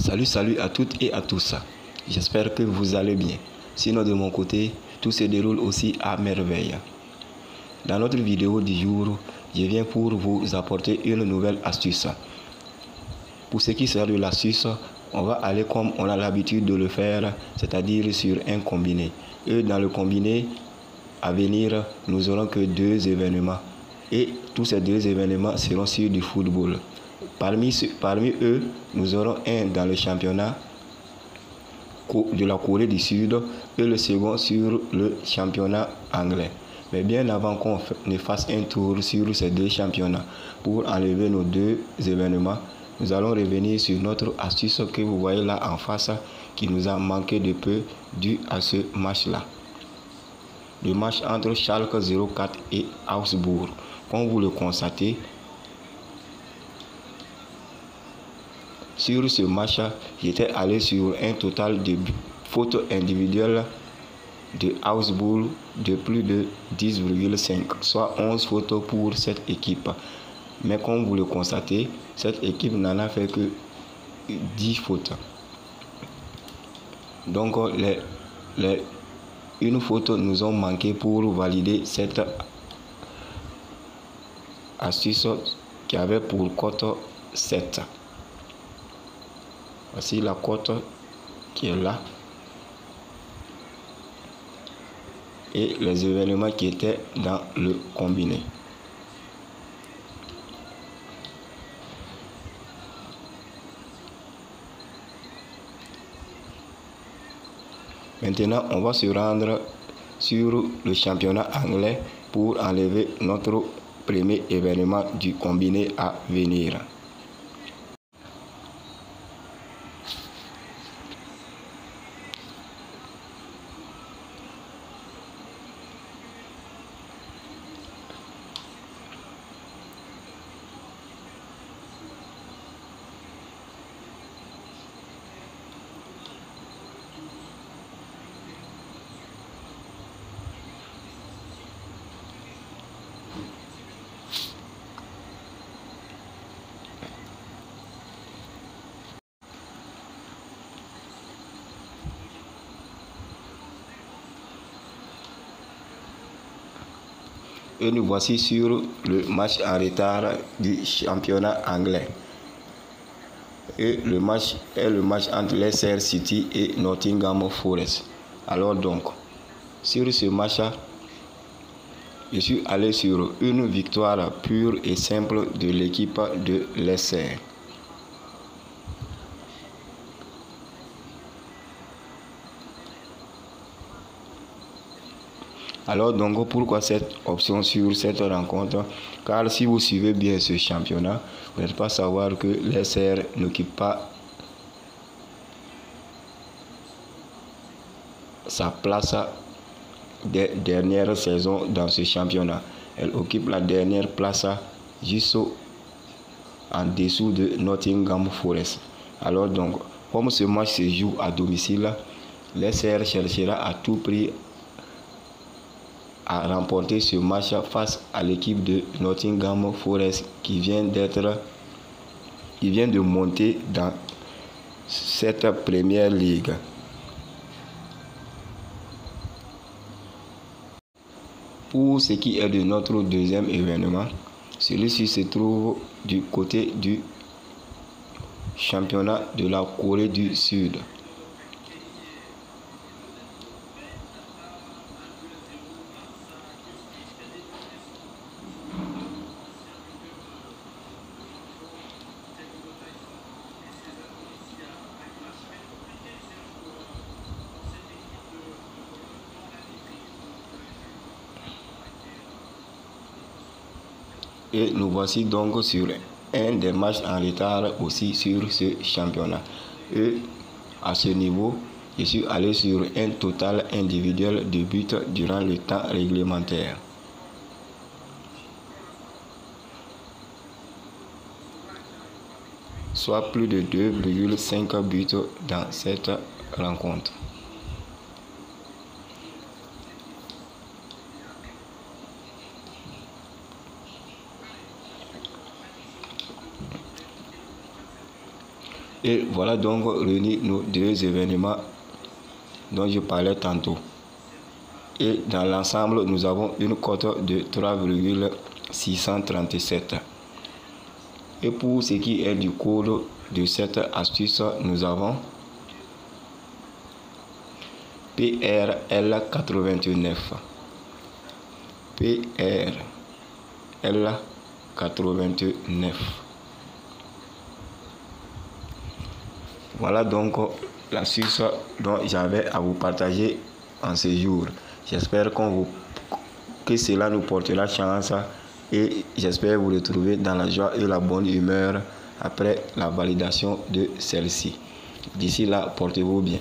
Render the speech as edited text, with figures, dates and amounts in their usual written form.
Salut à toutes et à tous. J'espère que vous allez bien. Sinon de mon côté, tout se déroule aussi à merveille. Dans notre vidéo du jour, je viens pour vous apporter une nouvelle astuce. Pour ce qui sera de l'astuce, on va aller comme on a l'habitude de le faire, c'est-à-dire sur un combiné. Et dans le combiné à venir, nous n'aurons que deux événements. Et tous ces deux événements seront sur du football. Parmi eux, nous aurons un dans le championnat de la Corée du Sud et le second sur le championnat anglais. Mais bien avant qu'on ne fasse un tour sur ces deux championnats pour enlever nos deux événements, nous allons revenir sur notre astuce que vous voyez là en face qui nous a manqué de peu dû à ce match-là. Le match entre Schalke 04 et Augsbourg. Comme vous le constatez, sur ce match, j'étais allé sur un total de fautes individuelles de Augsbourg de plus de 10,5, soit 11 fautes pour cette équipe. Mais comme vous le constatez, cette équipe n'en a fait que 10 fautes. Donc, une faute nous ont manqué pour valider cette astuce qui avait pour cote 7. Voici la cote qui est là. Et les événements qui étaient dans le combiné. Maintenant, on va se rendre sur le championnat anglais pour enlever notre premier événement du combiné à venir. Et nous voici sur le match en retard du championnat anglais. Et le match est le match entre Leicester City et Nottingham Forest. Alors donc, sur ce match, je suis allé sur une victoire pure et simple de l'équipe de Leicester. Alors donc, pourquoi cette option sur cette rencontre? Car si vous suivez bien ce championnat, vous n'êtes pas savoir que Leicester n'occupe pas sa place des dernières saisons dans ce championnat. Elle occupe la dernière place juste en dessous de Nottingham Forest. Alors donc, comme ce match se joue à domicile, Leicester cherchera à tout prix à remporter ce match face à l'équipe de Nottingham Forest qui vient de monter dans cette première ligue. Pour ce qui est de notre deuxième événement, celui-ci se trouve du côté du championnat de la Corée du Sud. Et nous voici donc sur un des matchs en retard aussi sur ce championnat. Et à ce niveau, je suis allé sur un total individuel de buts durant le temps réglementaire. Soit plus de 2,5 buts dans cette rencontre. Et voilà donc réunis nos deux événements dont je parlais tantôt. Et dans l'ensemble, nous avons une cote de 3,637. Et pour ce qui est du code de cette astuce, nous avons PRL89. PRL89. Voilà donc l'astuce dont j'avais à vous partager en ce jour. J'espère que cela nous portera chance et j'espère vous retrouver dans la joie et la bonne humeur après la validation de celle-ci. D'ici là, portez-vous bien.